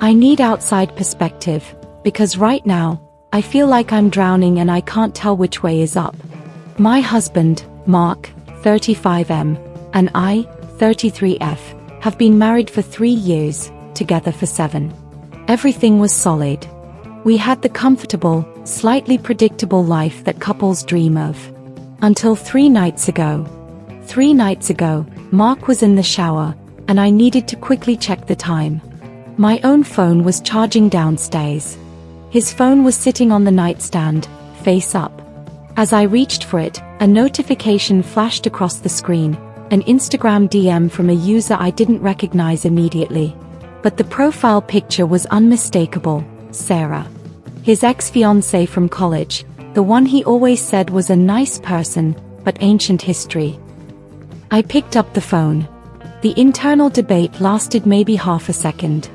I need outside perspective, because right now, I feel like I'm drowning and I can't tell which way is up. My husband, Mark, 35M, and I, 33F, have been married for 3 years, together for 7. Everything was solid. We had the comfortable, slightly predictable life that couples dream of. Until 3 nights ago. 3 nights ago, Mark was in the shower, and I needed to quickly check the time. My own phone was charging downstairs. His phone was sitting on the nightstand, face up. As I reached for it, a notification flashed across the screen, an Instagram DM from a user I didn't recognize immediately. But the profile picture was unmistakable, Sarah. His ex-fiancée from college, the one he always said was a nice person, but ancient history. I picked up the phone. The internal debate lasted maybe half a second.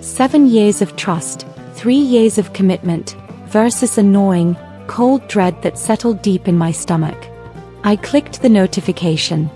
7 years of trust, 3 years of commitment, versus annoying, cold dread that settled deep in my stomach. I clicked the notification.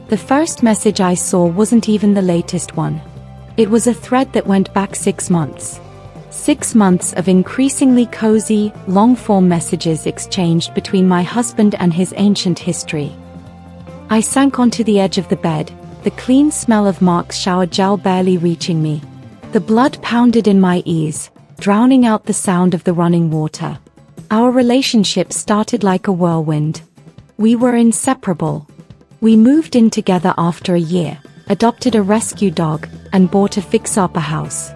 The first message I saw wasn't even the latest one. It was a thread that went back 6 months. 6 months of increasingly cozy, long-form messages exchanged between my husband and his ancient history. I sank onto the edge of the bed, the clean smell of Mark's shower gel barely reaching me. The blood pounded in my ears, drowning out the sound of the running water. Our relationship started like a whirlwind. We were inseparable. We moved in together after a year, adopted a rescue dog, and bought a fix-upper house.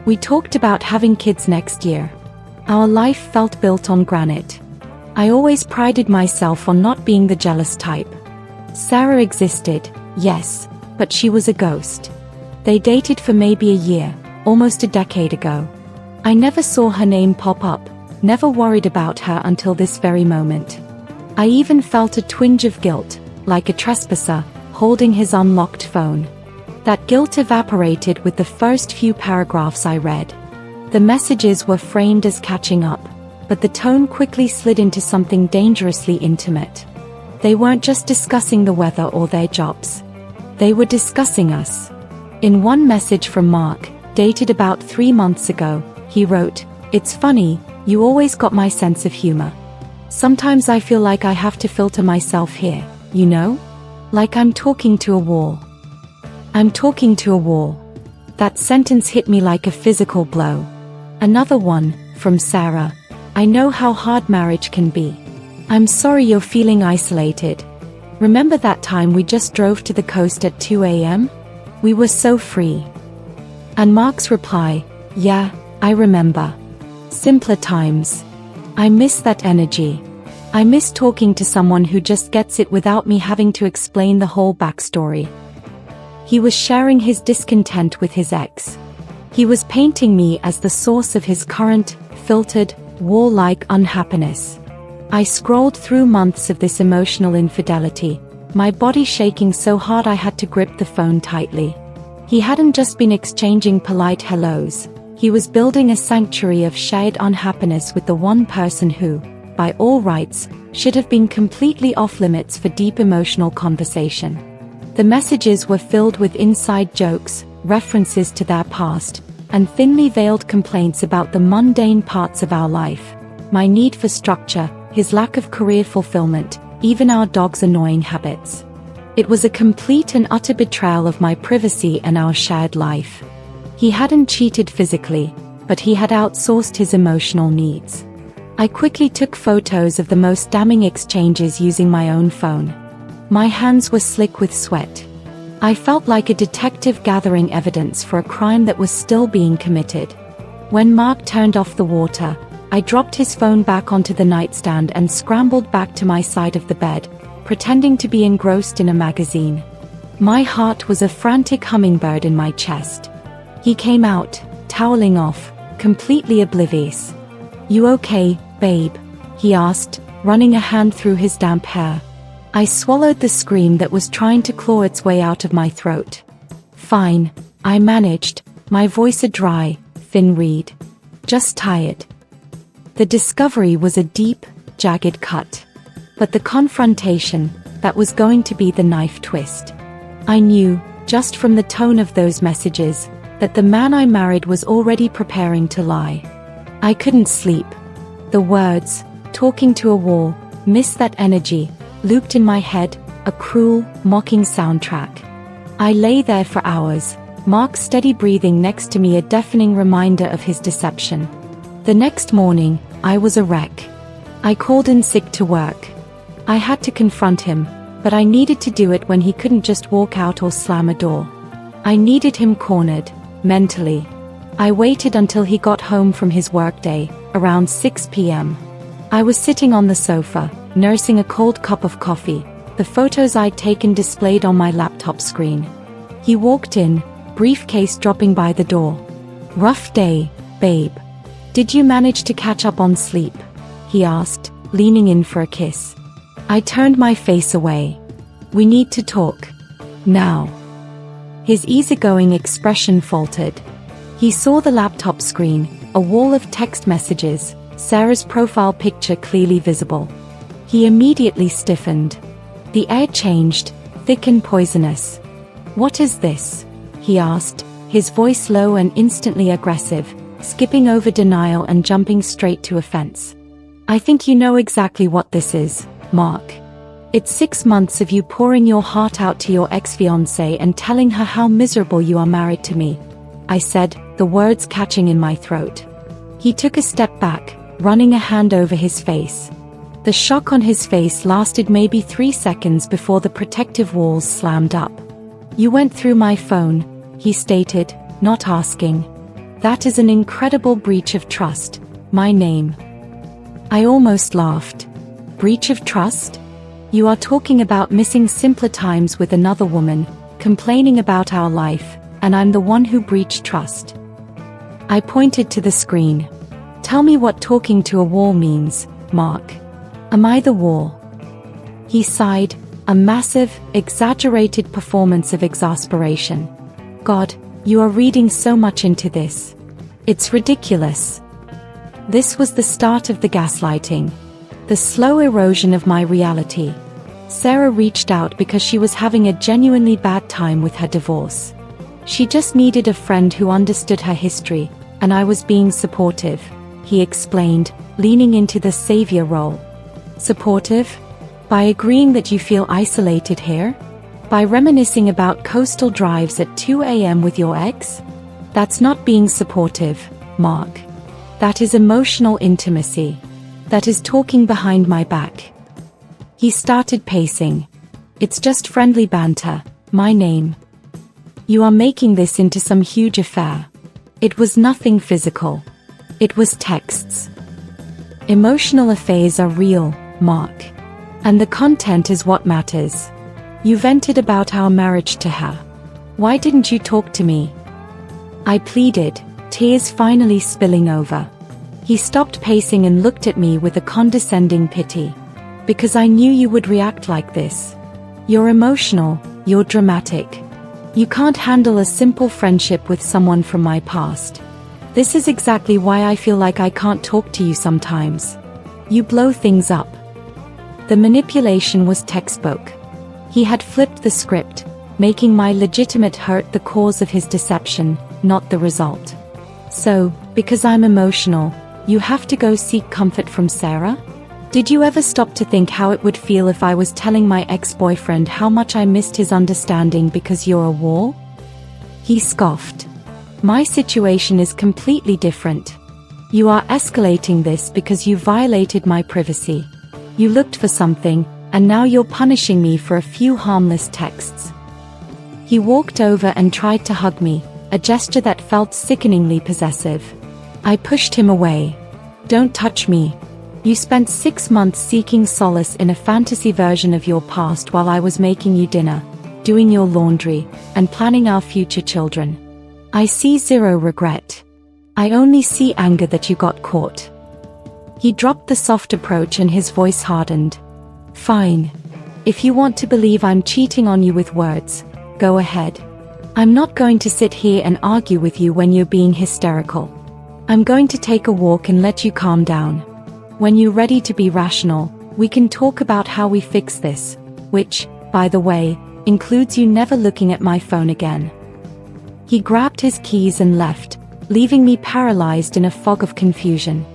We talked about having kids next year. Our life felt built on granite. I always prided myself on not being the jealous type. Sarah existed, yes, but she was a ghost. They dated for maybe a year, almost a decade ago. I never saw her name pop up, never worried about her until this very moment. I even felt a twinge of guilt, like a trespasser, holding his unlocked phone. That guilt evaporated with the first few paragraphs I read. The messages were framed as catching up, but the tone quickly slid into something dangerously intimate. They weren't just discussing the weather or their jobs. They were discussing us. In one message from Mark, dated about 3 months ago, he wrote, "It's funny, you always got my sense of humor. Sometimes I feel like I have to filter myself here, you know? Like I'm talking to a wall. I'm talking to a wall." That sentence hit me like a physical blow. Another one, from Sarah. "I know how hard marriage can be. I'm sorry you're feeling isolated. Remember that time we just drove to the coast at 2 a.m? We were so free." And Mark's reply, "Yeah, I remember. Simpler times. I miss that energy. I miss talking to someone who just gets it without me having to explain the whole backstory." He was sharing his discontent with his ex. He was painting me as the source of his current, filtered, wall-like unhappiness. I scrolled through months of this emotional infidelity, my body shaking so hard I had to grip the phone tightly. He hadn't just been exchanging polite hellos, he was building a sanctuary of shared unhappiness with the one person who, by all rights, should have been completely off-limits for deep emotional conversation. The messages were filled with inside jokes, references to their past, and thinly veiled complaints about the mundane parts of our life. My need for structure, his lack of career fulfillment, even our dog's annoying habits. It was a complete and utter betrayal of my privacy and our shared life. He hadn't cheated physically, but he had outsourced his emotional needs. I quickly took photos of the most damning exchanges using my own phone. My hands were slick with sweat. I felt like a detective gathering evidence for a crime that was still being committed. When Mark turned off the water, I dropped his phone back onto the nightstand and scrambled back to my side of the bed, pretending to be engrossed in a magazine. My heart was a frantic hummingbird in my chest. He came out, toweling off, completely oblivious. "You okay, babe?" he asked, running a hand through his damp hair. I swallowed the scream that was trying to claw its way out of my throat. "Fine," I managed, my voice a dry, thin reed. "Just tired." The discovery was a deep, jagged cut. But the confrontation, that was going to be the knife twist. I knew, just from the tone of those messages, that the man I married was already preparing to lie. I couldn't sleep. The words, talking to a wall, miss that energy, looped in my head, a cruel, mocking soundtrack. I lay there for hours, Mark's steady breathing next to me a deafening reminder of his deception. The next morning, I was a wreck. I called in sick to work. I had to confront him, but I needed to do it when he couldn't just walk out or slam a door. I needed him cornered, mentally. I waited until he got home from his workday, around 6 p.m. I was sitting on the sofa, nursing a cold cup of coffee, the photos I'd taken displayed on my laptop screen. He walked in, briefcase dropping by the door. "Rough day, babe. Did you manage to catch up on sleep?" he asked, leaning in for a kiss. I turned my face away. "We need to talk. Now." His easygoing expression faltered. He saw the laptop screen, a wall of text messages, Sarah's profile picture clearly visible. He immediately stiffened. The air changed, thick and poisonous. "What is this?" he asked, his voice low and instantly aggressive, skipping over denial and jumping straight to offense. "I think you know exactly what this is, Mark. It's 6 months of you pouring your heart out to your ex-fiancée and telling her how miserable you are married to me," I said, the words catching in my throat. He took a step back, running a hand over his face. The shock on his face lasted maybe 3 seconds before the protective walls slammed up. "You went through my phone," he stated, not asking. "That is an incredible breach of trust. My name." I almost laughed. "Breach of trust? You are talking about missing simpler times with another woman, complaining about our life, and I'm the one who breached trust." I pointed to the screen. "Tell me what talking to a wall means, Mark. Am I the wall?" He sighed, a massive, exaggerated performance of exasperation. "God, you are reading so much into this. It's ridiculous." This was the start of the gaslighting. The slow erosion of my reality. Sarah reached out because she was having a genuinely bad time with her divorce. She just needed a friend who understood her history, and I was being supportive, he explained, leaning into the savior role. Supportive? By agreeing that you feel isolated here? By reminiscing about coastal drives at 2 a.m. with your ex? That's not being supportive, Mark. That is emotional intimacy. That is talking behind my back. He started pacing. "It's just friendly banter, my name. You are making this into some huge affair." It was nothing physical. It was texts. Emotional affairs are real, Mark. And the content is what matters. You vented about our marriage to her. Why didn't you talk to me? I pleaded, tears finally spilling over. He stopped pacing and looked at me with a condescending pity. "Because I knew you would react like this. You're emotional, you're dramatic. You can't handle a simple friendship with someone from my past. This is exactly why I feel like I can't talk to you sometimes. You blow things up." The manipulation was textbook. He had flipped the script, making my legitimate hurt the cause of his deception, not the result. "So, because I'm emotional, you have to go seek comfort from Sarah? Did you ever stop to think how it would feel if I was telling my ex-boyfriend how much I missed his understanding because you're a wall?" He scoffed. "My situation is completely different. You are escalating this because you violated my privacy. You looked for something, and now you're punishing me for a few harmless texts." He walked over and tried to hug me, a gesture that felt sickeningly possessive. I pushed him away. "Don't touch me. You spent 6 months seeking solace in a fantasy version of your past while I was making you dinner, doing your laundry, and planning our future children. I see zero regret. I only see anger that you got caught." He dropped the soft approach and his voice hardened. "Fine. If you want to believe I'm cheating on you with words, go ahead. I'm not going to sit here and argue with you when you're being hysterical. I'm going to take a walk and let you calm down. When you're ready to be rational, we can talk about how we fix this, which, by the way, includes you never looking at my phone again." He grabbed his keys and left, leaving me paralyzed in a fog of confusion.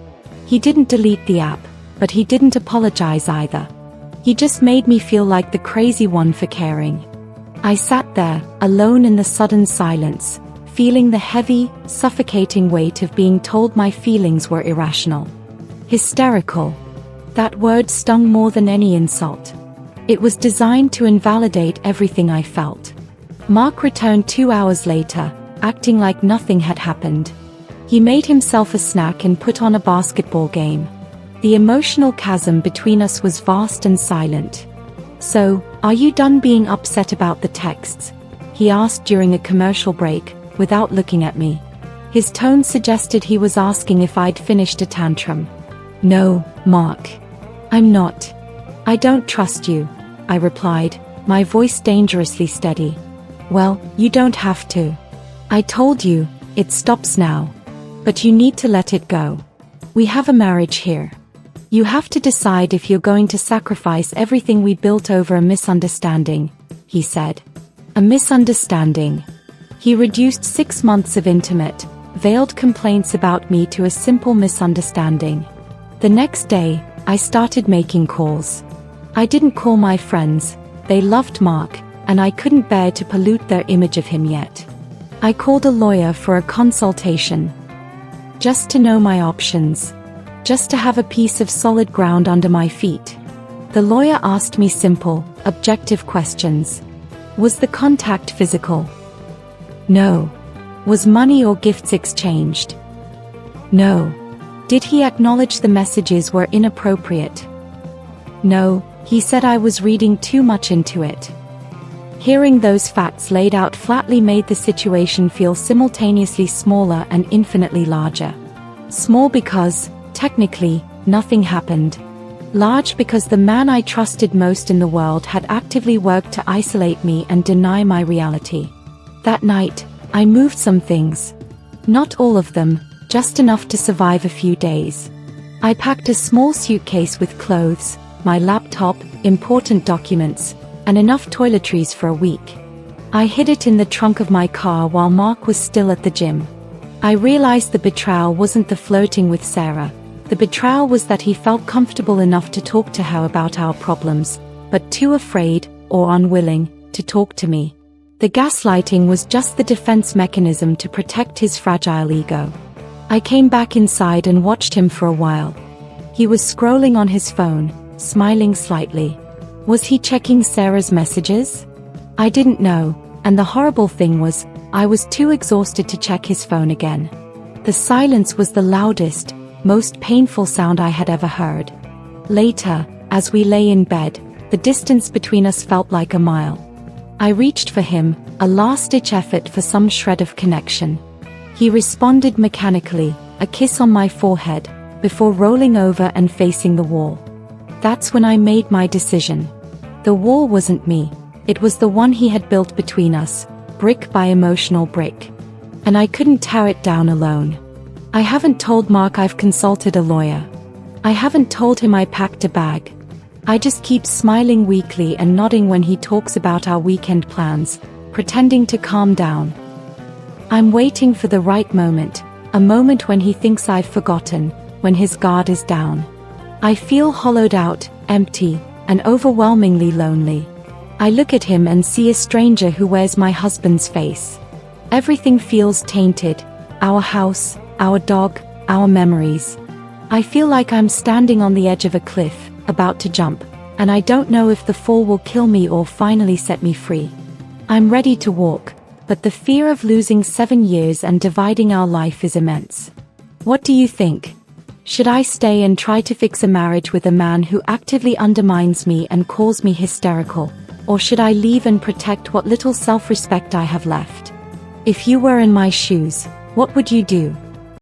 He didn't delete the app, but he didn't apologize either. He just made me feel like the crazy one for caring. I sat there, alone in the sudden silence, feeling the heavy, suffocating weight of being told my feelings were irrational. Hysterical. That word stung more than any insult. It was designed to invalidate everything I felt. Mark returned 2 hours later, acting like nothing had happened. He made himself a snack and put on a basketball game. The emotional chasm between us was vast and silent. "So, are you done being upset about the texts?" he asked during a commercial break, without looking at me. His tone suggested he was asking if I'd finished a tantrum. "No, Mark. I'm not. I don't trust you," I replied, my voice dangerously steady. "Well, you don't have to. I told you, it stops now. But you need to let it go. We have a marriage here. You have to decide if you're going to sacrifice everything we built over a misunderstanding," he said. A misunderstanding. He reduced 6 months of intimate, veiled complaints about me to a simple misunderstanding. The next day, I started making calls. I didn't call my friends. They loved Mark, and I couldn't bear to pollute their image of him yet. I called a lawyer for a consultation. Just to know my options. Just to have a piece of solid ground under my feet. The lawyer asked me simple, objective questions. Was the contact physical? No. Was money or gifts exchanged? No. Did he acknowledge the messages were inappropriate? No, he said I was reading too much into it. Hearing those facts laid out flatly made the situation feel simultaneously smaller and infinitely larger. Small because, technically, nothing happened. Large because the man I trusted most in the world had actively worked to isolate me and deny my reality. That night, I moved some things. Not all of them, just enough to survive a few days. I packed a small suitcase with clothes, my laptop, important documents, and enough toiletries for a week. I hid it in the trunk of my car while Mark was still at the gym. I realized the betrayal wasn't the flirting with Sarah. The betrayal was that he felt comfortable enough to talk to her about our problems, but too afraid, or unwilling, to talk to me. The gaslighting was just the defense mechanism to protect his fragile ego. I came back inside and watched him for a while. He was scrolling on his phone, smiling slightly. Was he checking Sarah's messages? I didn't know, and the horrible thing was, I was too exhausted to check his phone again. The silence was the loudest, most painful sound I had ever heard. Later, as we lay in bed, the distance between us felt like a mile. I reached for him, a last-ditch effort for some shred of connection. He responded mechanically, a kiss on my forehead, before rolling over and facing the wall. That's when I made my decision. The wall wasn't me. It was the one he had built between us, brick by emotional brick. And I couldn't tear it down alone. I haven't told Mark I've consulted a lawyer. I haven't told him I packed a bag. I just keep smiling weakly and nodding when he talks about our weekend plans, pretending to calm down. I'm waiting for the right moment, a moment when he thinks I've forgotten, when his guard is down. I feel hollowed out, empty, and overwhelmingly lonely. I look at him and see a stranger who wears my husband's face. Everything feels tainted, our house, our dog, our memories. I feel like I'm standing on the edge of a cliff, about to jump, and I don't know if the fall will kill me or finally set me free. I'm ready to walk, but the fear of losing 7 years and dividing our life is immense. What do you think? Should I stay and try to fix a marriage with a man who actively undermines me and calls me hysterical, or should I leave and protect what little self-respect I have left? If you were in my shoes, what would you do?